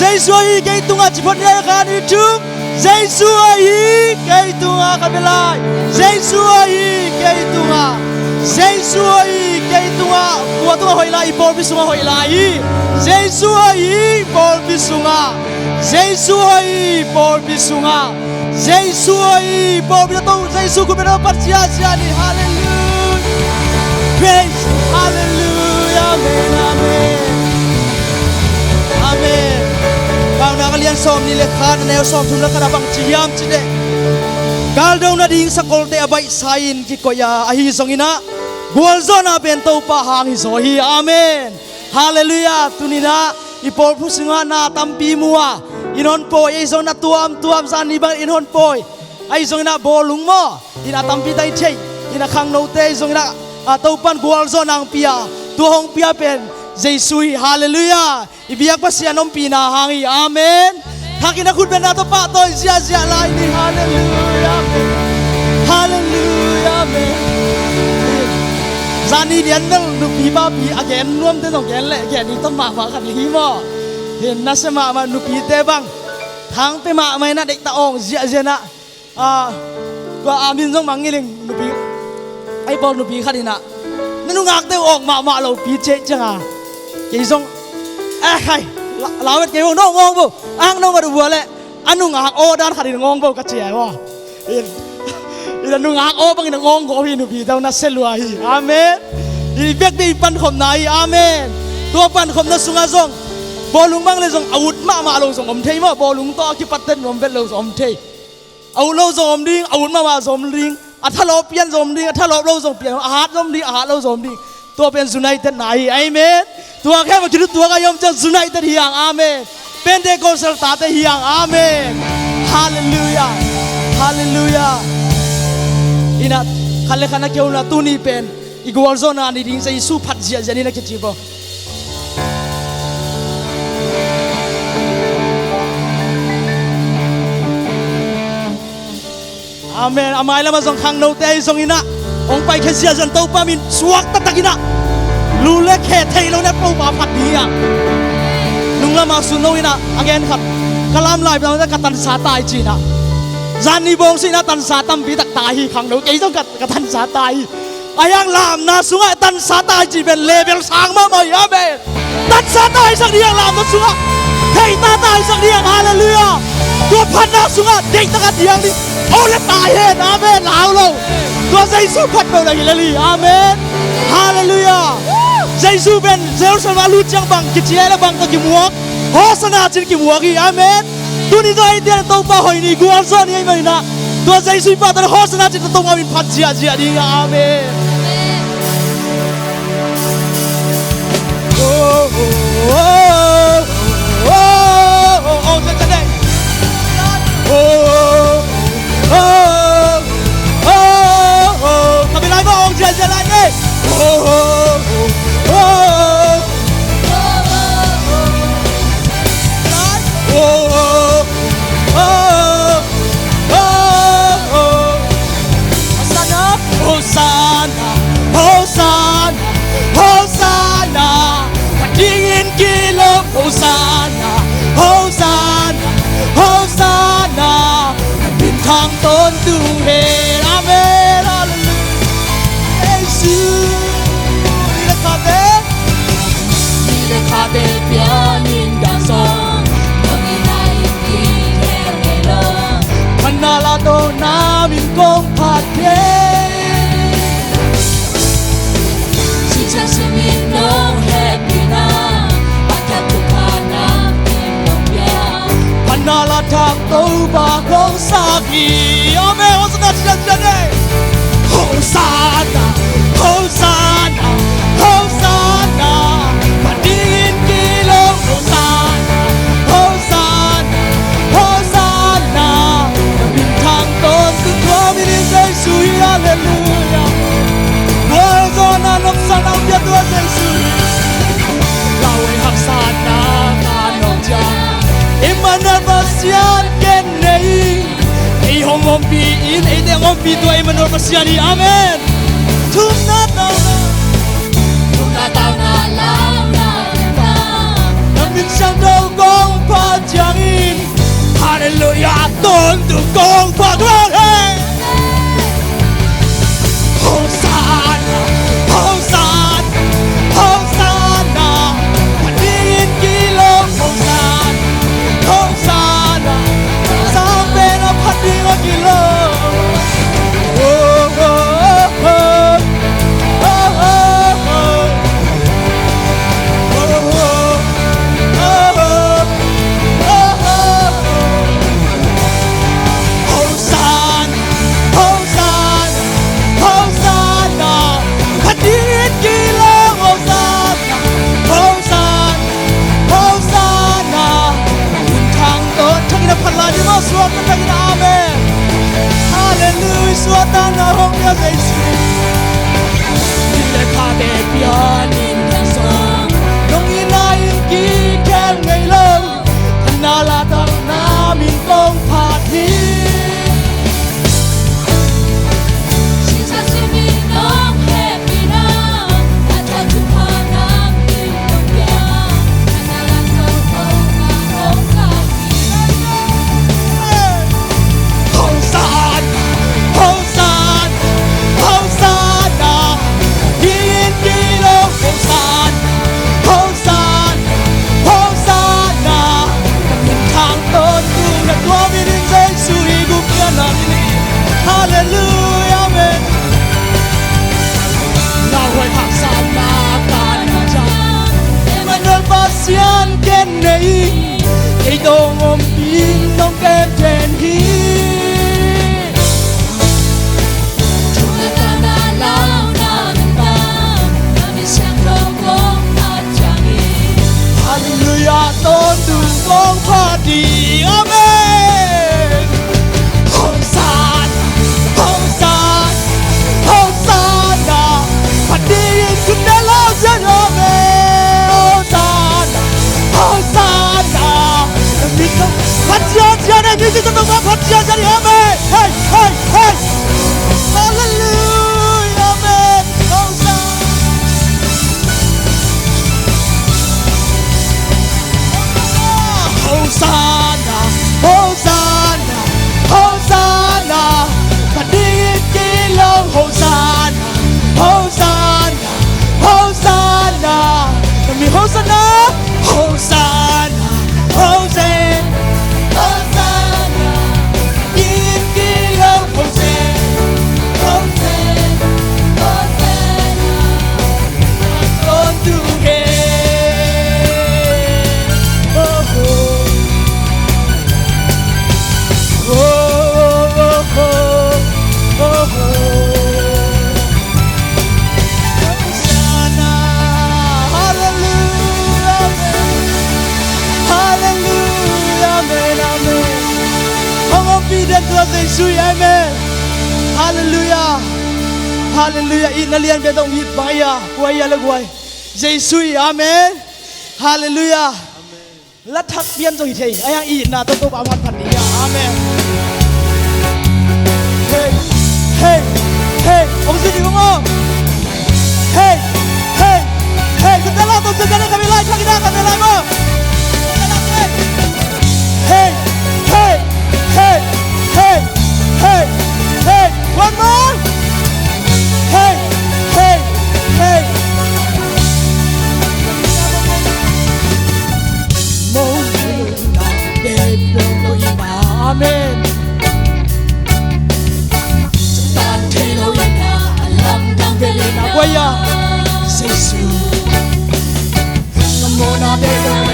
Giêsu hi cái tung chỉ phật nhai khan hi chung Giêsu hi cái tung cái bên lại Giêsu hi cái tung Giêsu hi cái tung của tung hồi lại bol bị sung hồi lại Giêsu hi bol bị sung Giêsu hi bol bị sung Giêsu hi bol bị tung Giêsu của bên đó bắt chia đi hallelujah praise hallelujah amen amen amen bang nakalian som ni lekhan neo som thun lakana bang chiam chide kaldong na ding sakol te abai sain ki koya ahi songina golzona bento pa hang zo hi amen hallelujah tunina ipol pusinga na tampi muwa inon po ei zona tuam san ni bang inon poi ai zongina bolung mo ina tampi dai chei ina khang no te zongina topan golzona ang pia tu hong pia pen Giêsu hallelujah ibiyak pa siya nung pinahangi amen hakina khut ben nato pa toy sia lai ni hallelujah hallelujah amen zani dian mel nu pi ba pi again nuam te nong gen le gen ni tom ma khan hi mo hin na se ma nu pi te bang thang pe ma mai na dek ta ong zia na wa amin jong mangiling nu pi ai bol nu pi khadina nanu ngak te ong ma lo pi che changa cái song hay lão biết cái nó ngon不ăn nó mà được vừa lệ ăn nó ngạc ô đan khá đi ngon不cái chuyện quá là nó ngạc ô bằng cái ngon của mình bị đâu nó sẽ lùa hi amen đi biết đi pan khom này amen tua pan khom nó sung azong bò lung băng lên zong out mà lâu zong om thấy mà bò lung to cái bắt tên om biết lâu zong thấy out lâu zong om đi out mà zong đi thà lâu pian zong đi thà lâu zong pian hát zong đi hát lâu zong đi tua pian united này amen tua khe mà chữ tua cái yom chân united hiang amen Pentecostal tate hiang amen hallelujah hallelujah ina khale khana keu na tuni pen igwal zona ni ding sai su phat zia zani na kichibo amen amai lama zong khang no te zong ina ong pai khe zia zan to pa min suak ta takina lule khe thei lo na po ba phat dia nung lama su no ina again khat kalam lai ba ka tan sa tai chi na zani bong si na tan sa tam bi tak tai hi khang no ke zong ka tan sa tai ayang lam na sunga tan sa tai chi ben level sang ma mai amen tan sa tai sang dia lam na sunga thei ta tai sang dia hallelujah tua phat na sunga dei ta ka diang ni ole tai he amen lao lo tua Giêsu phat bo la hi amen hallelujah Giêsu ben Jerusalem lu chang bang ki chia la bang ka ki muak hosana chin ki muak hi amen tu ni dai dia to pa hoi ni gual so ni mai na tu Giêsu pa ta hosana chin to ma min phat chia di amen oh oh oh oh oh cha cha oh oh oh oh ta bi lai ba ong chia lai ni oh oh Hosanna, Hosanna, Hosanna, bin thang tôn tung hề, amen, hallelujah, Giêsu, đi le khade pianin danso, ngi nai ki hello, manala do na min kong phathe, si cha si min no happy na. Nala thang to ba kong saki amen Hosanna chane Hosanna Hosanna Hosanna padin kilo Hosanna Hosanna Hosanna bin thang to tu komi ni Giêsu hallelujah Hosanna nom sana dia tu Giêsu lawe haksana kanong ja Emmanuel Basian kenei ei hom pi in ei de hom pi to Emmanuel Basian ni amen tum na tao na lao na ta na min sang đâu gong pa xua tan na hong ya Giêsu đi le kha de pian in so nong in na in ki ken ngai lo na la tang na min kong phat hi Hallelujah, amen. Na hoy hak san na kan cha. Emmanuel pasian ken nei. Ei dong om pin dong kem ten hi. Chúa ta na lao na ba. Na mi sang dong gong na chang hi. Hallelujah, tôn tu gong pha đi. Amen. Music of the world, put your hands up, amen. Hey, hey, hey. Hallelujah, amen. Hosanna, Hosanna, Hosanna. Padit kilong Hosanna, Hosanna, Hosanna. Kami Hosanna, Hosanna, Hosanna. Amen. Hallelujah. Hallelujah. In nalian betong hit baya. Kuaya lagway. Jesus. Amen. Hallelujah. Lathak pian so hitay. Ayang i na to awan paniya. Amen. Hey. Hey. Hey. Om sini mo. Hey. Hey. Hey. Setelah to sekarang kami live lagi dah kami live mo. Hey. Hey. Hey. Hey. Hey, hey, one more. Hey, hey, hey. Amen. Quay à, Jesus. Nam mô Na Đề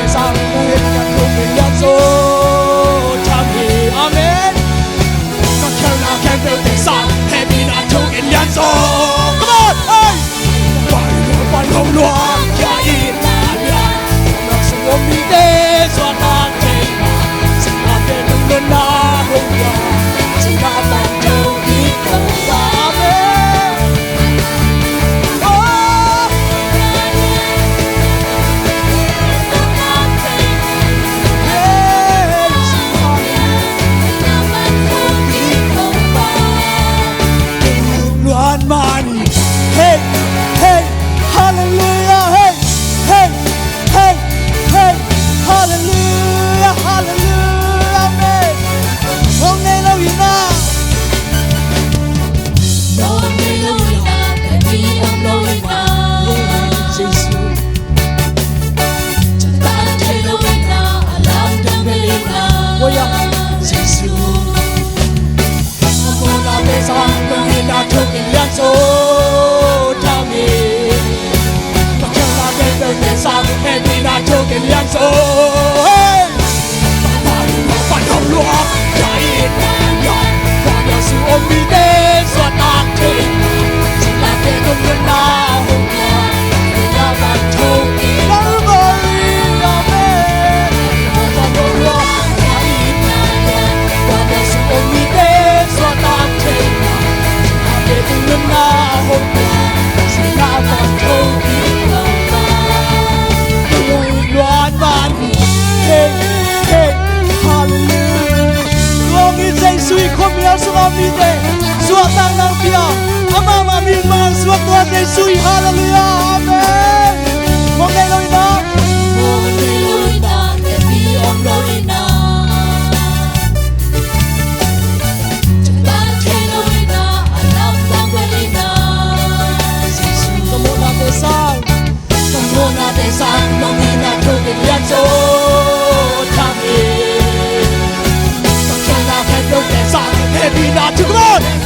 Giêsu hallelujah amen một ngày lối đó để vì ông lối đó chúng ta thấy lối đó làm tăng quên đó Giêsu có một năm để sang Mona de San Domina Togliazzo Tami Sono che tu che sai e vina to God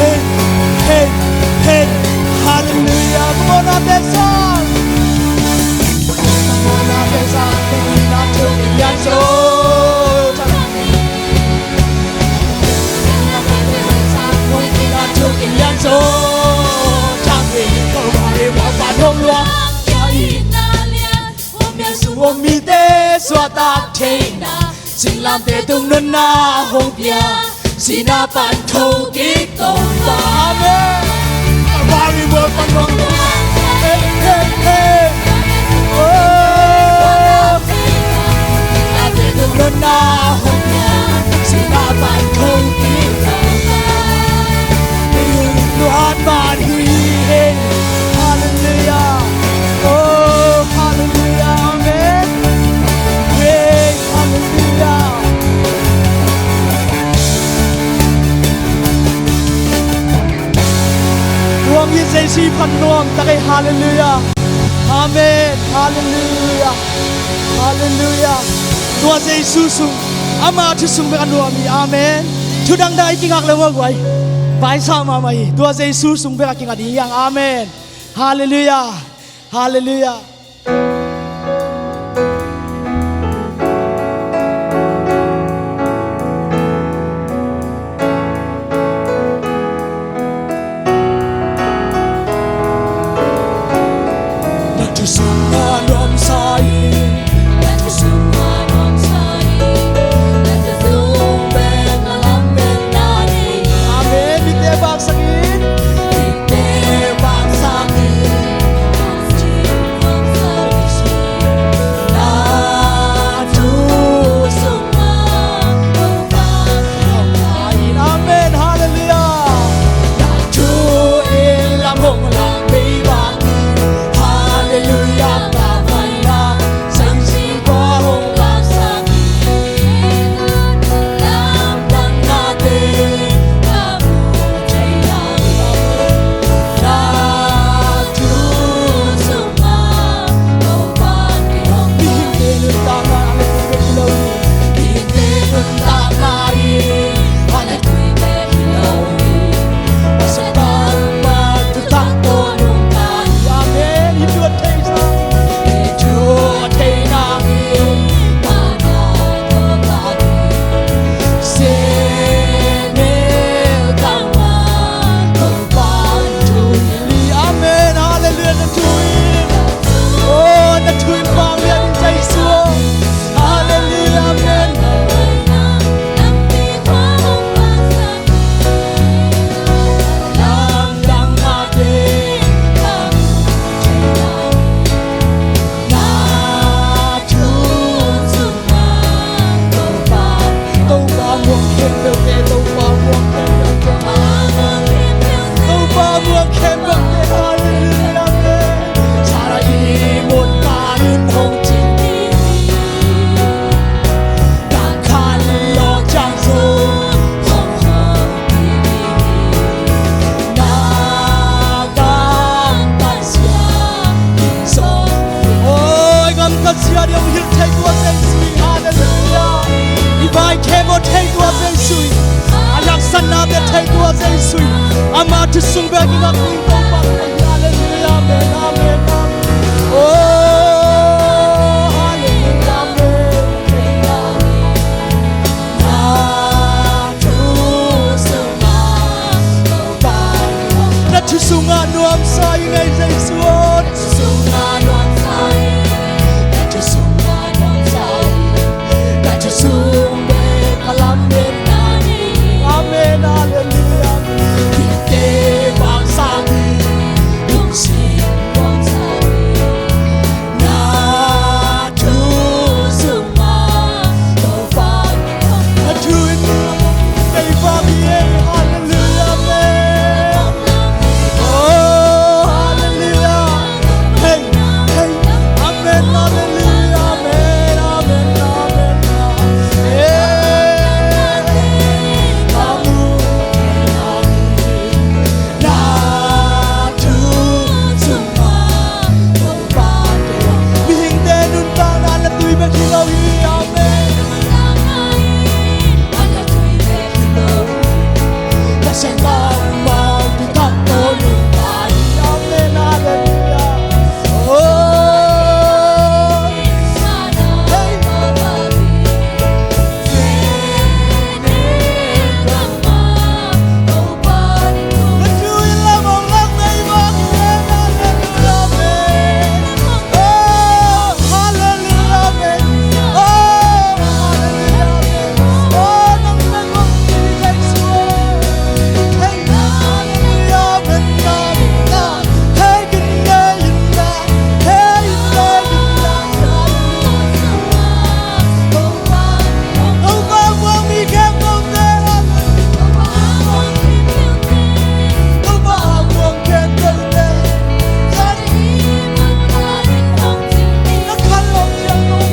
hey hey hey Xin làm để tung nên na hồng bia xin na ban thâu kỹ công ta amen ba mươi một phần đồng hey hey hey làm để tung nên na hồng bia xin na ban thâu kỹ công ta Tuhan bagi hallelujah oh hallelujah amen hey hallelujah Tuhan Yesus pan nuang takai hallelujah amen hallelujah hallelujah Tuhan Yesus ama thusung be anuami amen thudang dai kingak lewa gwai Bai sama mai Tuhan Yesus sung be kingak diyang amen hallelujah hallelujah Ama to sung back in up in hallelujah amen amen oh hallelujah amen sunga nuam sai ngai zai suot sunga nuam sai Dacu sunga nuam sai Dacu sumbe kalam benani amen hallelujah Kita bangsa Yung sin bangsa Na tu sunga Tofan Atuin kay Bobby hallelujah amen oh hallelujah hey hey amen hallelujah amen amen amen hey kamu Na tu sunga Tofan bihing denun ta na latuy ba kilawi amen amen hallelujah oh hey latuy lamang lang na ibang hallelujah amen oh hallelujah amen oh hallelujah amen oh nang nagong ibigay suot hey hallelujah amen amen hey ganda yun na hey ganda oh bawang bigyan mo na oh bawang candle na nakalong siya nung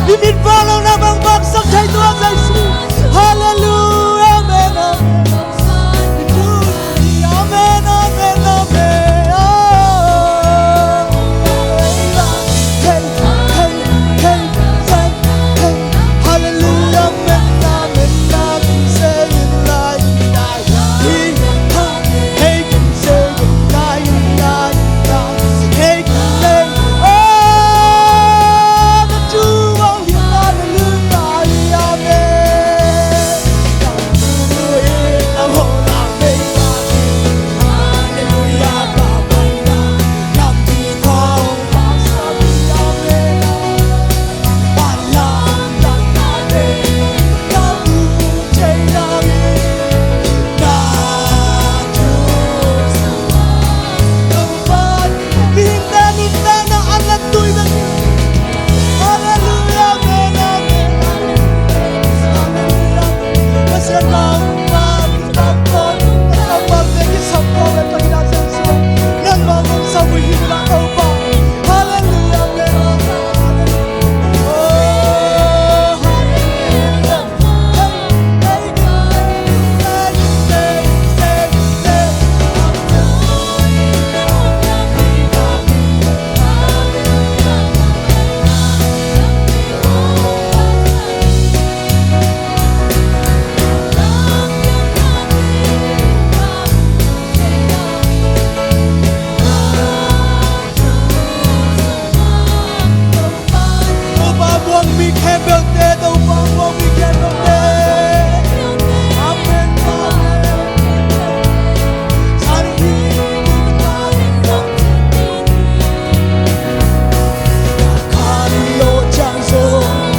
Bibit follow na bang bagsak kay tuwa sa isu hallelujah amen amen amen amen oh hey hey hey hey hey hallelujah amen amen amen say it like that hey hey say it like that hey hey oh the true hallelujah amen I'm all out baby hallelujah babanda lambi kwao basabi amen alam takane kamu chenami na tu semua binta binta na alat tuy bagi hallelujah amen amen hallelujah masya Allah kita pun apa lagi sampai pada kita semua yang bangun sampai hidup tauba hallelujah amen oh hallelujah hey buang weekend birthday tau buang weekend birthday amen amen hari kali lo chang so amen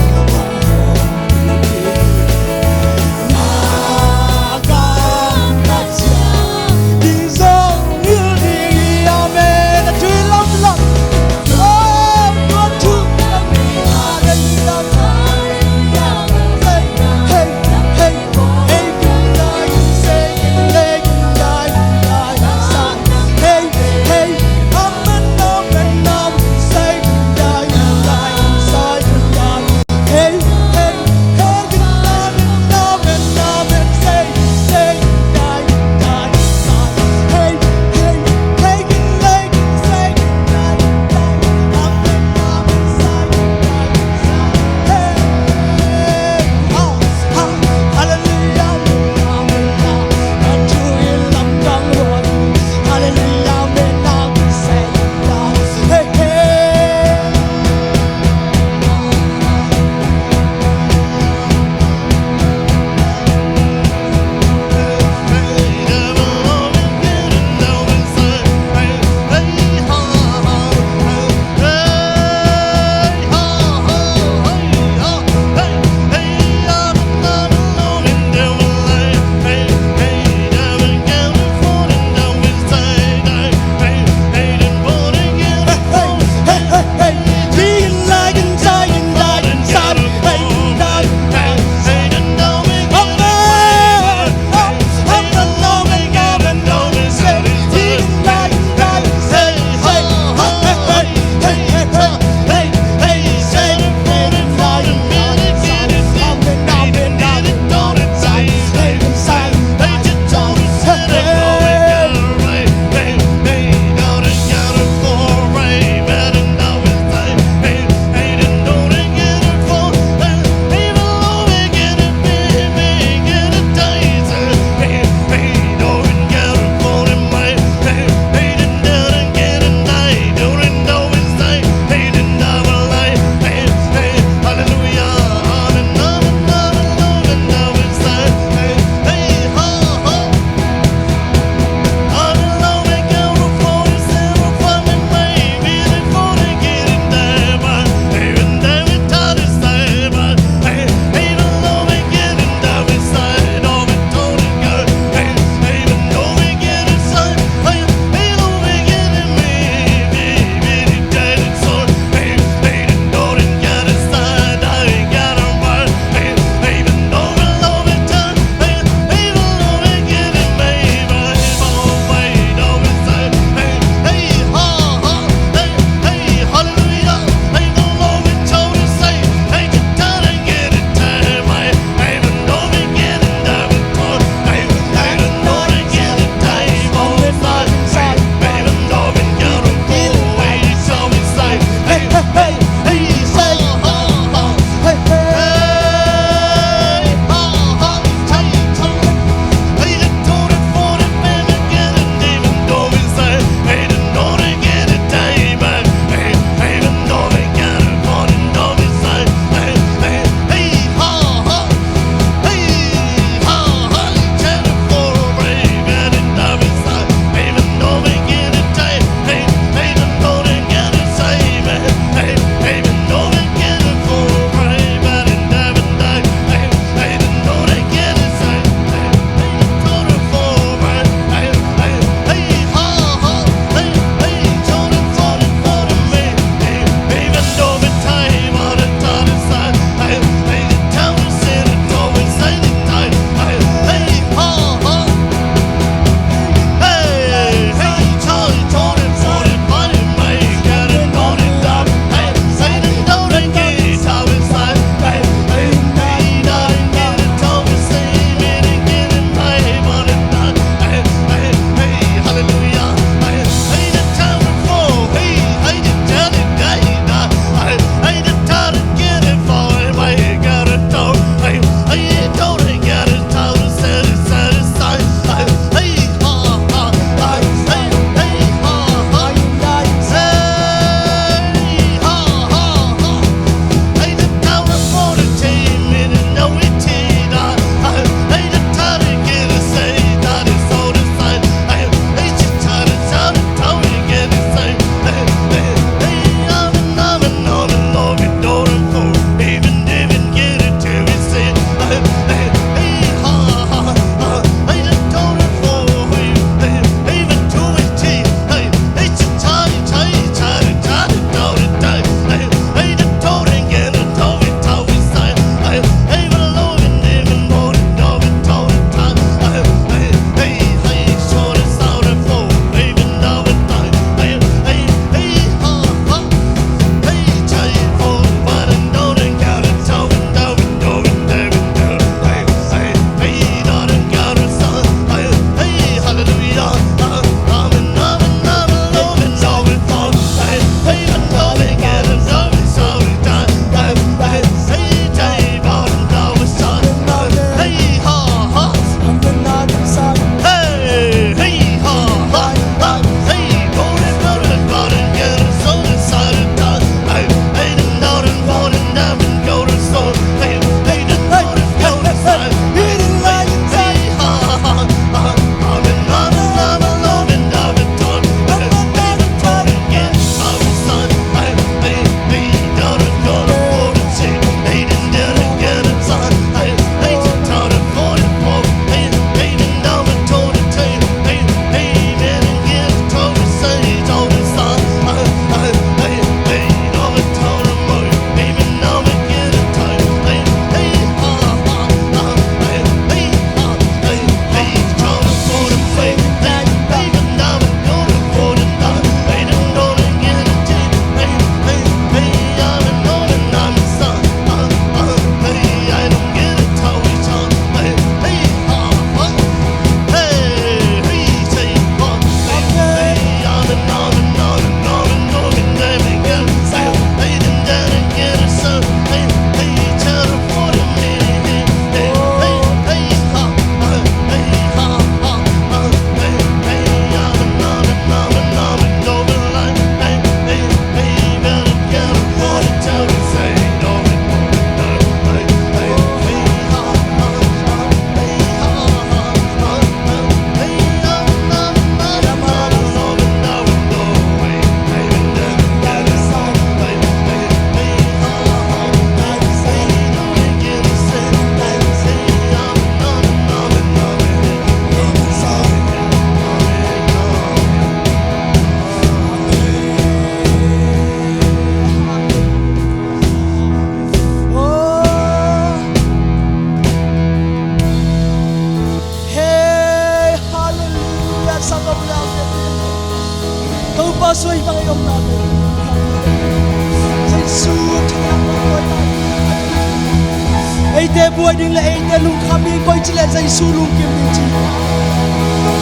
te buai ding le ei te lung khami koi chile jai su lung kim ding chi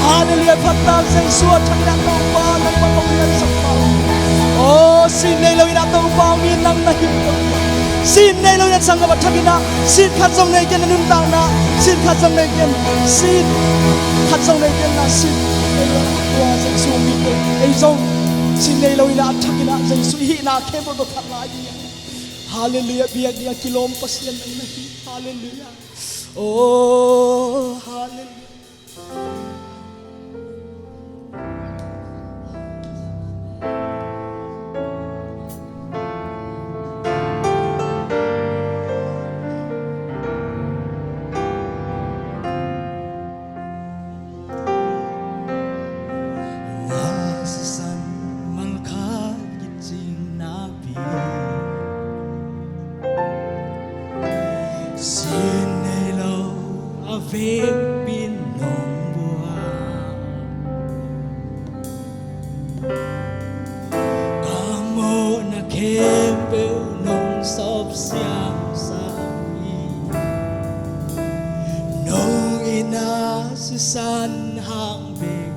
hallelujah phatta jai su thang na to pa nang pa kong yan sak pa oh sin nei lo ina to pa mi nang na hi sin nei lo yan sang ba thakina sin khat jong nei ken nun tang na sin khat jong nei ken sin khat jong nei ken na sin nei lo wa jai su mi ko ei jong sin nei lo ina thakina jai su hi na khe bo do khat lai hallelujah biak dia kilom pasien nang na hi hallelujah oh hallelujah san hang bề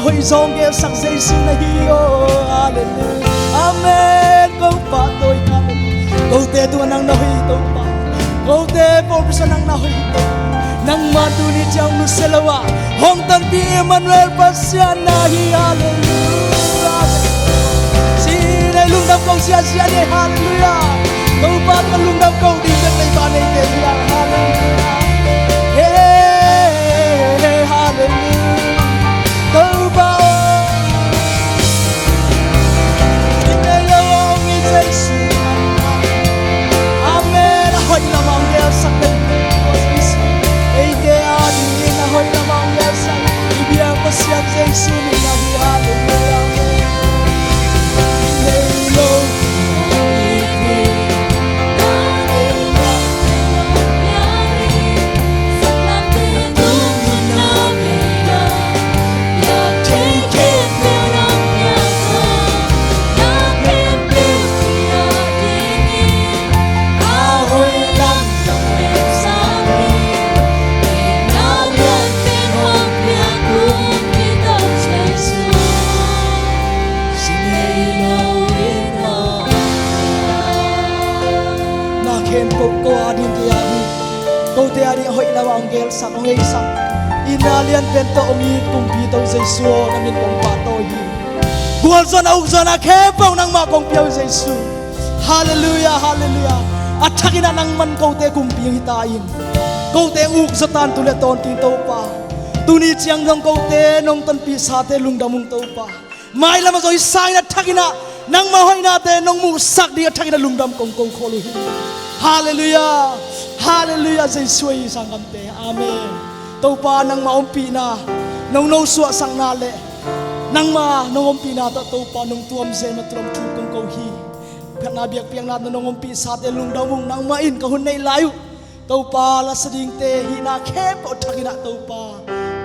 hoi song ke sak sei sin na hi o hallelujah amen ko pa toi ka ko te tu nang na hoi to pa ko te po bisa nang na hoi to nang ma tu ni chang nu selawa hong tan pi Emmanuel pasya na hi hallelujah si nei lung dam kong sia sia ni hallelujah ko pa ka lung dam kong di ke nei ba nei te ya hallelujah hey hallelujah gel sak ong ei sak inalian bento ongi kumpi to Jesu namin kong pato hi bual zon au zon akhepaw nang ma kong piao Jesu hallelujah hallelujah athakina nang man ko te kumpi hitain ko te uk satan tule ton ti to pa tuni chiang dong ko te nong tan pi sa te lungdamung to pa mai lama zoi sai na thakina nang ma hoi na te nong mu sak di thakina lungdam kong kong kholu hi hallelujah hallelujah Jesu i sangam te amen to pa nang ma ompi na nong no suwa sang na le nang ma nong ompi na to pa nong tuam zen ma tuam thu kong ko hi phana biak piang na nong ompi sa te lungdamung nang ma in ka hun nei layu to pa la sading te hi na khe po thakina to pa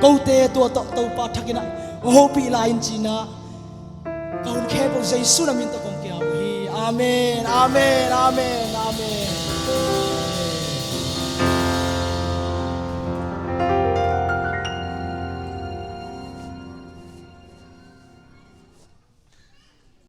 ko te to pa thakina ho pi la in china ka hun khe po Jesu na min to kong kya hi amen amen amen